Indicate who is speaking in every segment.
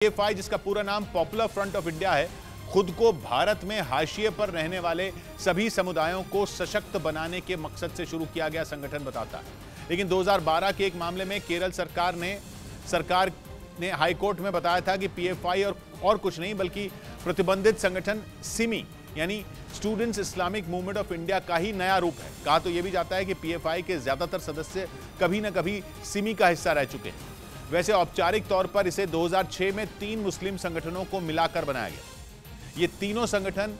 Speaker 1: PFI, जिसका पूरा नाम पॉपुलर फ्रंट ऑफ इंडिया है, खुद को भारत में हाशिए पर रहने वाले सभी समुदायों को सशक्त बनाने के मकसद से शुरू किया गया संगठन बताता है। लेकिन 2012 के एक मामले में केरल सरकार ने हाईकोर्ट में बताया था कि पीएफआई और कुछ नहीं बल्कि प्रतिबंधित संगठन सिमी यानी students Islamic movement of India का ही नया रूप है। कहा तो यह भी जाता है कि पीएफआई के ज्यादातर सदस्य कभी न कभी सिमी का हिस्सा रह चुके हैं। वैसे औपचारिक तौर पर इसे 2006 में 3 मुस्लिम संगठनों को मिलाकर बनाया गया। ये तीनों संगठन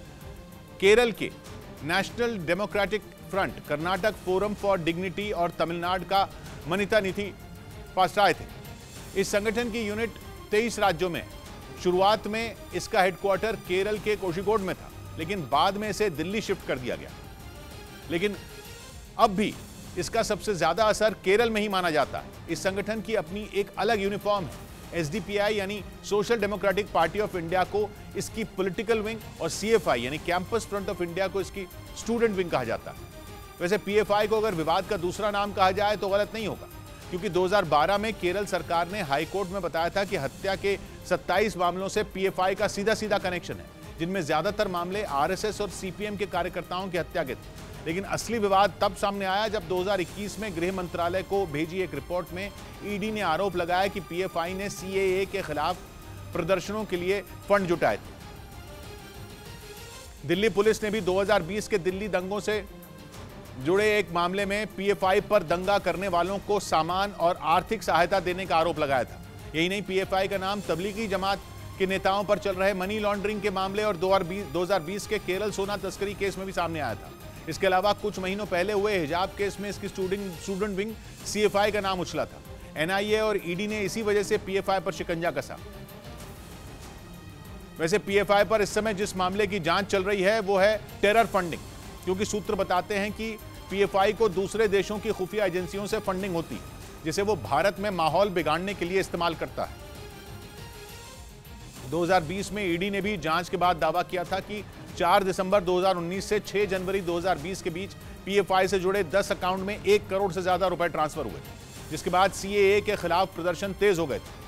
Speaker 1: केरल के national democratic front, Karnataka forum for dignity और तमिलनाडु का मनिता निधि पास्टाय थे। इस संगठन की यूनिट 23 राज्यों में। शुरुआत में इसका हेडक्वार्टर केरल के कोझिकोड में था, लेकिन बाद में इसे दिल्ली शिफ्ट कर दिया गया। लेकिन अब भी इसका सबसे ज्यादा असर केरल में ही माना जाता है। इस संगठन की अपनी एक अलग यूनिफॉर्म है। एसडीपीआई यानी social democratic party of India को इसकी पॉलिटिकल विंग और सीएफआई यानी कैंपस फ्रंट ऑफ इंडिया को इसकी स्टूडेंट विंग कहा जाता है। वैसे पीएफआई को अगर विवाद का दूसरा नाम कहा जाए तो गलत नहीं होगा, क्योंकि 2012 में केरल सरकार ने हाईकोर्ट में बताया था कि हत्या के 27 मामलों से पीएफआई का सीधा सीधा कनेक्शन है, जिनमें ज्यादातर मामले आरएसएस और सीपीएम के कार्यकर्ताओं की हत्या के थे। लेकिन असली विवाद तब सामने आया जब 2021 में गृह मंत्रालय को भेजी एक रिपोर्ट में ईडी ने आरोप लगाया कि पीएफआई ने सीएए के खिलाफ प्रदर्शनों के लिए फंड जुटाए थे। दिल्ली पुलिस ने भी 2020 के दिल्ली दंगों से जुड़े एक मामले में पीएफआई पर दंगा करने वालों को सामान और आर्थिक सहायता देने का आरोप लगाया था। यही नहीं, पीएफआई का नाम तबलीगी जमात के नेताओं पर चल रहे मनी लॉन्ड्रिंग के मामले और 2020 के केरल सोना तस्करी केस में भी सामने आया था। इसके अलावा कुछ महीनों पहले हुए हिजाब केस में इसकी स्टूडेंट विंग सीएफआई का नाम उछला था। एनआईए और ईडी ने इसी वजह से पीएफआई पर शिकंजा कसा। वैसे पीएफआई पर इस समय जिस मामले की जांच चल रही है वो है टेरर फंडिंग, क्योंकि सूत्र बताते हैं कि पीएफआई को दूसरे देशों की खुफिया एजेंसियों से फंडिंग होती है, जिसे वो भारत में माहौल बिगाड़ने के लिए इस्तेमाल करता है। 2020 में ईडी ने भी जांच के बाद दावा किया था कि 4 दिसंबर 2019 से 6 जनवरी 2020 के बीच पीएफआई से जुड़े 10 अकाउंट में 1 करोड़ से ज्यादा रुपए ट्रांसफर हुए, जिसके बाद सीएए के खिलाफ प्रदर्शन तेज हो गए थे।